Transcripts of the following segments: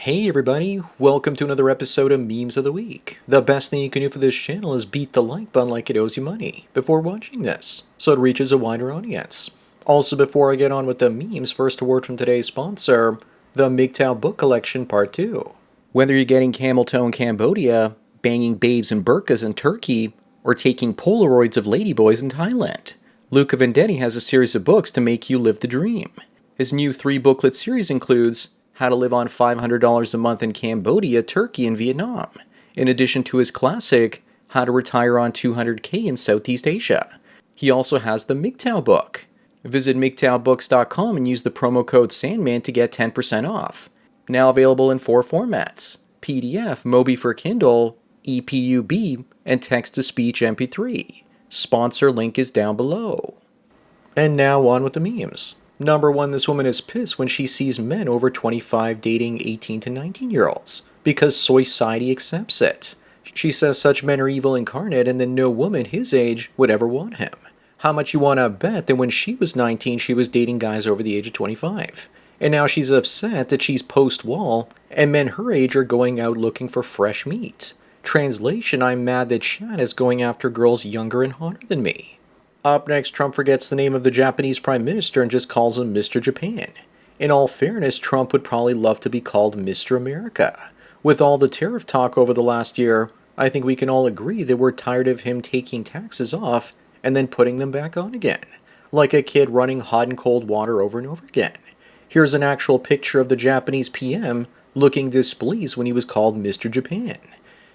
Hey everybody, welcome to another episode of Memes of the Week. The best thing you can do for this channel is beat the like button like it owes you money before watching this, so it reaches a wider audience. Also, before I get on with the memes, first a word from today's sponsor, the MGTOW Book Collection Part 2. Whether you're getting camel toe in Cambodia, banging babes in burqas in Turkey, or taking Polaroids of ladyboys in Thailand, Luca Vendetti has a series of books to make you live the dream. His new 3-booklet series includes How to Live on $500 a Month in Cambodia, Turkey, and Vietnam, in addition to his classic, How to Retire on $200K in Southeast Asia. He also has the MGTOW book. Visit MGTOWbooks.com and use the promo code SANDMAN to get 10% off. Now available in 4 formats, PDF, Mobi for Kindle, EPUB, and text-to-speech MP3. Sponsor link is down below. And now on with the memes. Number 1, this woman is pissed when she sees men over 25 dating 18 to 19-year-olds because society accepts it. She says such men are evil incarnate and that no woman his age would ever want him. How much you want to bet that when she was 19 she was dating guys over the age of 25? And now she's upset that she's post-wall and men her age are going out looking for fresh meat. Translation, I'm mad that Chad is going after girls younger and hotter than me. Up next, Trump forgets the name of the Japanese Prime Minister and just calls him Mr. Japan. In all fairness, Trump would probably love to be called Mr. America. With all the tariff talk over the last year, I think we can all agree that we're tired of him taking taxes off and then putting them back on again, like a kid running hot and cold water over and over again. Here's an actual picture of the Japanese PM looking displeased when he was called Mr. Japan.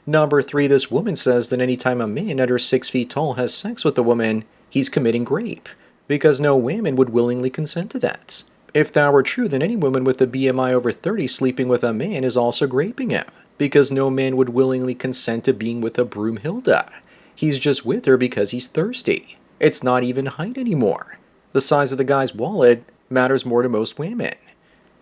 Number 3, this woman says that anytime a man under 6 feet tall has sex with a woman, he's committing rape, because no woman would willingly consent to that. If that were true, then any woman with a BMI over 30 sleeping with a man is also raping him, because no man would willingly consent to being with a Broomhilda. He's just with her because he's thirsty. It's not even height anymore. The size of the guy's wallet matters more to most women.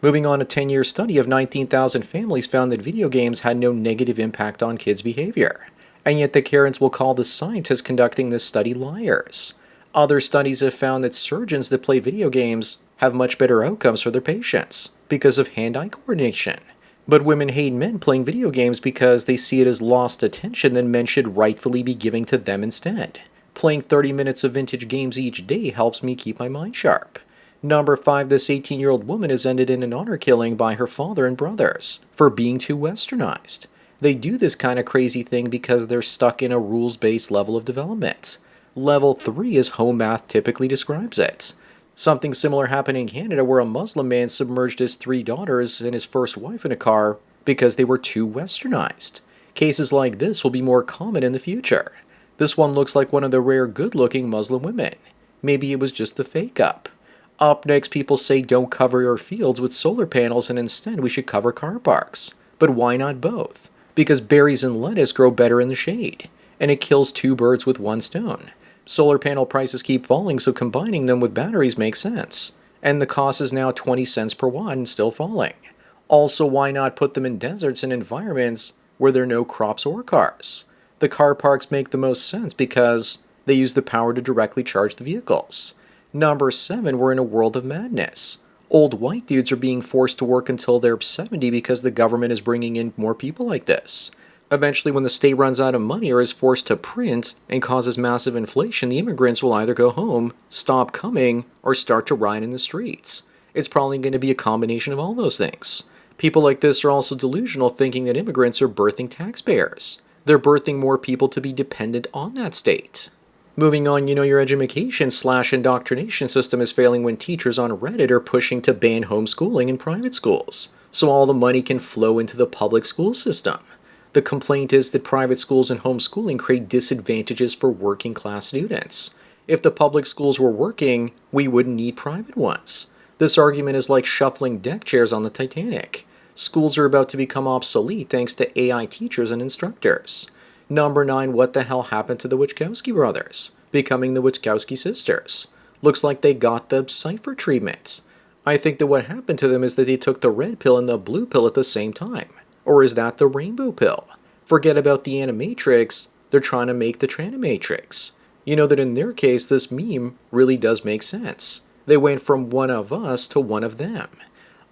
Moving on, a 10-year study of 19,000 families found that video games had no negative impact on kids' behavior. And yet the Karens will call the scientists conducting this study liars. Other studies have found that surgeons that play video games have much better outcomes for their patients because of hand-eye coordination. But women hate men playing video games because they see it as lost attention that men should rightfully be giving to them instead. Playing 30 minutes of vintage games each day helps me keep my mind sharp. Number 5, this 18-year-old woman has ended in an honor killing by her father and brothers for being too westernized. They do this kind of crazy thing because they're stuck in a rules-based level of development. Level 3 is how math typically describes it. Something similar happened in Canada where a Muslim man submerged his 3 daughters and his first wife in a car because they were too westernized. Cases like this will be more common in the future. This one looks like one of the rare good-looking Muslim women. Maybe it was just the fake-up. Up next, people say don't cover your fields with solar panels and instead we should cover car parks. But why not both? Because berries and lettuce grow better in the shade, and it kills 2 birds with 1 stone. Solar panel prices keep falling, so combining them with batteries makes sense. And the cost is now 20 cents per watt and still falling. Also, why not put them in deserts and environments where there are no crops or cars? The car parks make the most sense because they use the power to directly charge the vehicles. Number 7, we're in a world of madness. Old white dudes are being forced to work until they're 70 because the government is bringing in more people like this. Eventually, when the state runs out of money or is forced to print and causes massive inflation, the immigrants will either go home, stop coming, or start to riot in the streets. It's probably going to be a combination of all those things. People like this are also delusional, thinking that immigrants are birthing taxpayers. They're birthing more people to be dependent on that state. Moving on, your education/indoctrination system is failing when teachers on Reddit are pushing to ban homeschooling in private schools, so all the money can flow into the public school system. The complaint is that private schools and homeschooling create disadvantages for working class students. If the public schools were working, we wouldn't need private ones. This argument is like shuffling deck chairs on the Titanic. Schools are about to become obsolete thanks to AI teachers and instructors. Number 9, what the hell happened to the Witchowski Brothers, becoming the Witchowski sisters? Looks like they got the cipher treatment. I think that what happened to them is that they took the red pill and the blue pill at the same time. Or is that the rainbow pill? Forget about the animatrix, they're trying to make the Tranimatrix. You know that in their case, this meme really does make sense. They went from one of us to one of them.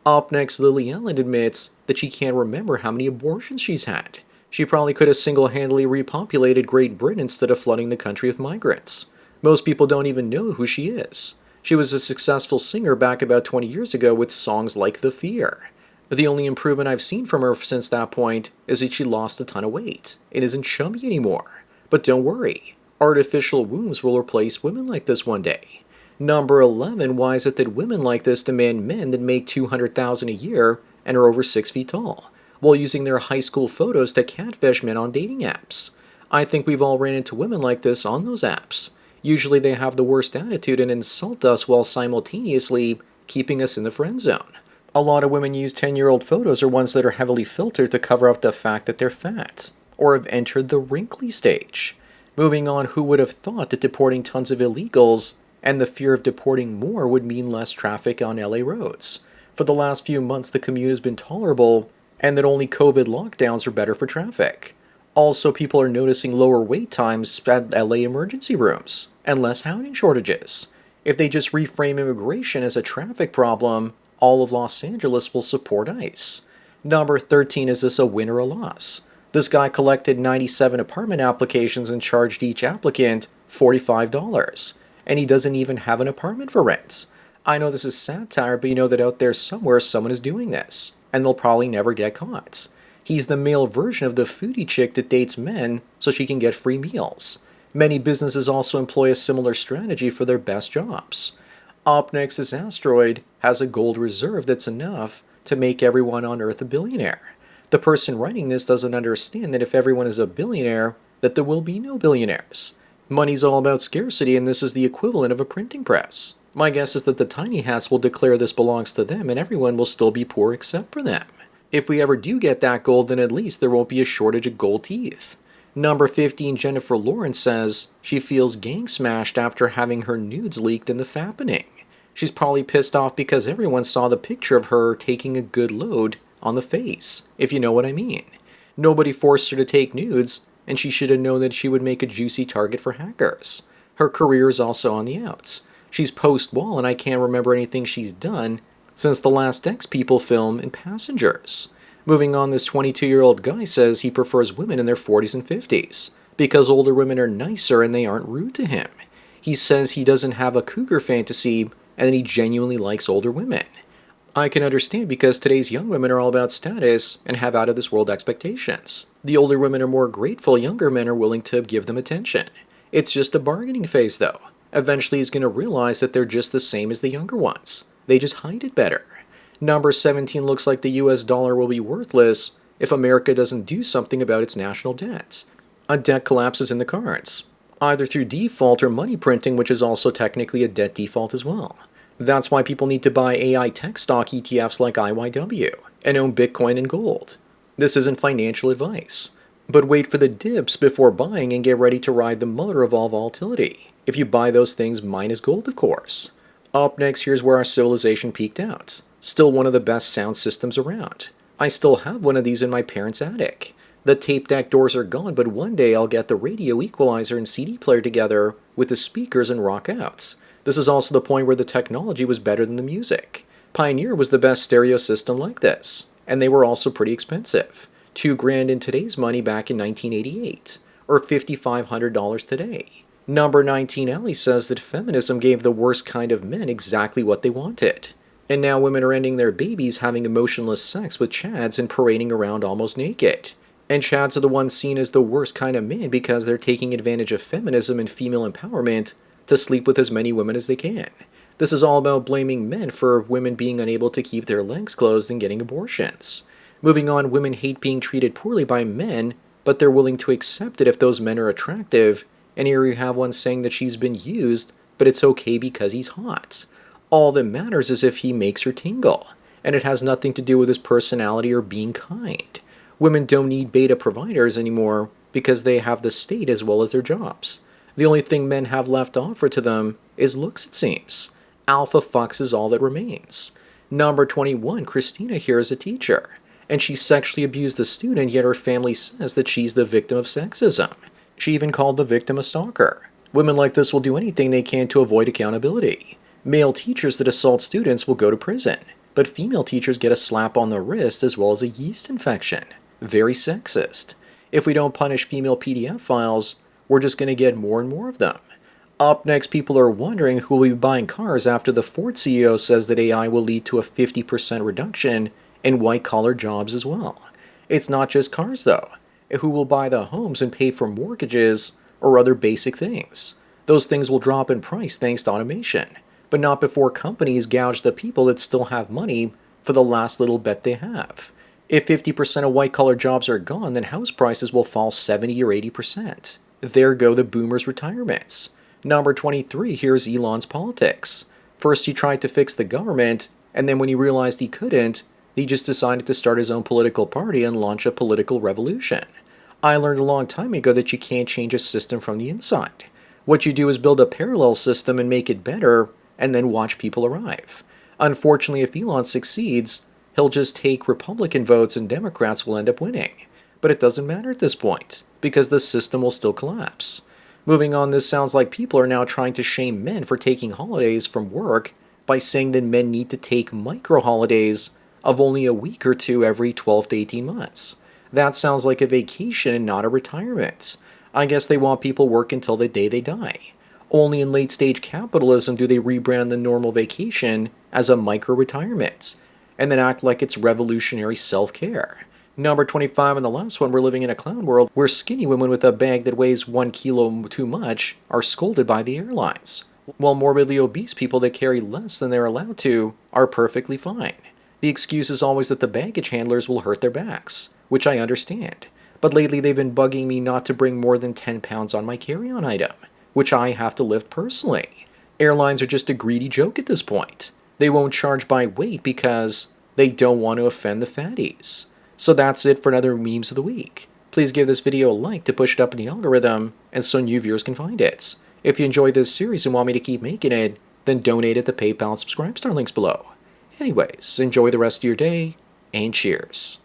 Up next, Lily Allen admits that she can't remember how many abortions she's had. She probably could have single-handedly repopulated Great Britain instead of flooding the country with migrants. Most people don't even know who she is. She was a successful singer back about 20 years ago with songs like The Fear. The only improvement I've seen from her since that point is that she lost a ton of weight and isn't chubby anymore. But don't worry, artificial wombs will replace women like this one day. Number 11, why is it that women like this demand men that make $200,000 a year and are over 6 feet tall, while using their high school photos to catfish men on dating apps? I think we've all ran into women like this on those apps. Usually they have the worst attitude and insult us while simultaneously keeping us in the friend zone. A lot of women use 10-year-old photos or ones that are heavily filtered to cover up the fact that they're fat, or have entered the wrinkly stage. Moving on, who would have thought that deporting tons of illegals and the fear of deporting more would mean less traffic on LA roads? For the last few months, the commute has been tolerable, and that only COVID lockdowns are better for traffic. Also, people are noticing lower wait times at LA emergency rooms, and less housing shortages. If they just reframe immigration as a traffic problem, all of Los Angeles will support ICE. Number 13, is this a win or a loss? This guy collected 97 apartment applications and charged each applicant $45. And he doesn't even have an apartment for rent. I know this is satire, but you know that out there somewhere someone is doing this, and they'll probably never get caught. He's the male version of the foodie chick that dates men so she can get free meals. Many businesses also employ a similar strategy for their best jobs. Up next, this asteroid has a gold reserve that's enough to make everyone on Earth a billionaire. The person writing this doesn't understand that if everyone is a billionaire, that there will be no billionaires. Money's all about scarcity, and this is the equivalent of a printing press. My guess is that the tiny hats will declare this belongs to them, and everyone will still be poor except for them. If we ever do get that gold, then at least there won't be a shortage of gold teeth. Number 15, Jennifer Lawrence says she feels gang smashed after having her nudes leaked in the fappening. She's probably pissed off because everyone saw the picture of her taking a good load on the face, if you know what I mean. Nobody forced her to take nudes, and she should have known that she would make a juicy target for hackers. Her career is also on the outs. She's post-wall, and I can't remember anything she's done since the last X-People film in Passengers. Moving on, this 22-year-old guy says he prefers women in their 40s and 50s because older women are nicer and they aren't rude to him. He says he doesn't have a cougar fantasy and that he genuinely likes older women. I can understand because today's young women are all about status and have out-of-this-world expectations. The older women are more grateful, younger men are willing to give them attention. It's just a bargaining phase, though. Eventually he's going to realize that they're just the same as the younger ones. They just hide it better. Number 17, looks like the US dollar will be worthless if America doesn't do something about its national debt. A debt collapse is in the cards, either through default or money printing, which is also technically a debt default as well. That's why people need to buy AI tech stock ETFs like IYW and own Bitcoin and gold. This isn't financial advice. But wait for the dips before buying and get ready to ride the mother of all volatility. If you buy those things, mine is gold, of course. Up next, here's where our civilization peaked out. Still one of the best sound systems around. I still have one of these in my parents' attic. The tape deck doors are gone, but one day I'll get the radio equalizer and CD player together with the speakers and rock out. This is also the point where the technology was better than the music. Pioneer was the best stereo system like this, and they were also pretty expensive. $2,000 in today's money back in 1988, or $5,500 today. Number 19, Allie says that feminism gave the worst kind of men exactly what they wanted. And now women are ending their babies having emotionless sex with chads and parading around almost naked. And chads are the ones seen as the worst kind of men because they're taking advantage of feminism and female empowerment to sleep with as many women as they can. This is all about blaming men for women being unable to keep their legs closed and getting abortions. Moving on, women hate being treated poorly by men, but they're willing to accept it if those men are attractive. And here you have one saying that she's been used, but it's okay because he's hot. All that matters is if he makes her tingle, and it has nothing to do with his personality or being kind. Women don't need beta providers anymore because they have the state as well as their jobs. The only thing men have left to offer to them is looks, it seems. Alpha fucks is all that remains. Number 21, Christina here is a teacher, and she sexually abused a student, yet her family says that she's the victim of sexism. She even called the victim a stalker. Women like this will do anything they can to avoid accountability. Male teachers that assault students will go to prison. but female teachers get a slap on the wrist as well as a yeast infection. Very sexist. If we don't punish female PDF files, we're just going to get more and more of them. Up next, people are wondering who will be buying cars after the Ford CEO says that AI will lead to a 50% reduction in white-collar jobs as well. It's not just cars, though. Who will buy the homes and pay for mortgages or other basic things? Those things will drop in price thanks to automation, but not before companies gouge the people that still have money for the last little bit they have. If 50% of white-collar jobs are gone, then house prices will fall 70 or 80%. There go the boomers' retirements. Number 23, here's Elons Politics. First he tried to fix the government, and then when he realized he couldn't, he just decided to start his own political party and launch a political revolution. I learned a long time ago that you can't change a system from the inside. What you do is build a parallel system and make it better, and then watch people arrive. Unfortunately, if Elon succeeds, he'll just take Republican votes and Democrats will end up winning. But it doesn't matter at this point, because the system will still collapse. Moving on, this sounds like people are now trying to shame men for taking holidays from work by saying that men need to take micro-holidays of only a week or two every 12 to 18 months. That sounds like a vacation and not a retirement. I guess they want people working until the day they die. Only in late-stage capitalism do they rebrand the normal vacation as a micro-retirement, and then act like it's revolutionary self-care. Number 25, and the last one, we're living in a clown world where skinny women with a bag that weighs 1 kilo too much are scolded by the airlines, while morbidly obese people that carry less than they're allowed to are perfectly fine. The excuse is always that the baggage handlers will hurt their backs, which I understand. But lately they've been bugging me not to bring more than 10 pounds on my carry-on item, which I have to lift personally. Airlines are just a greedy joke at this point. They won't charge by weight because they don't want to offend the fatties. So that's it for another Memes of the Week. Please give this video a like to push it up in the algorithm and so new viewers can find it. If you enjoyed this series and want me to keep making it, then donate at the PayPal and Subscribe Star links below. Anyways, enjoy the rest of your day, and cheers.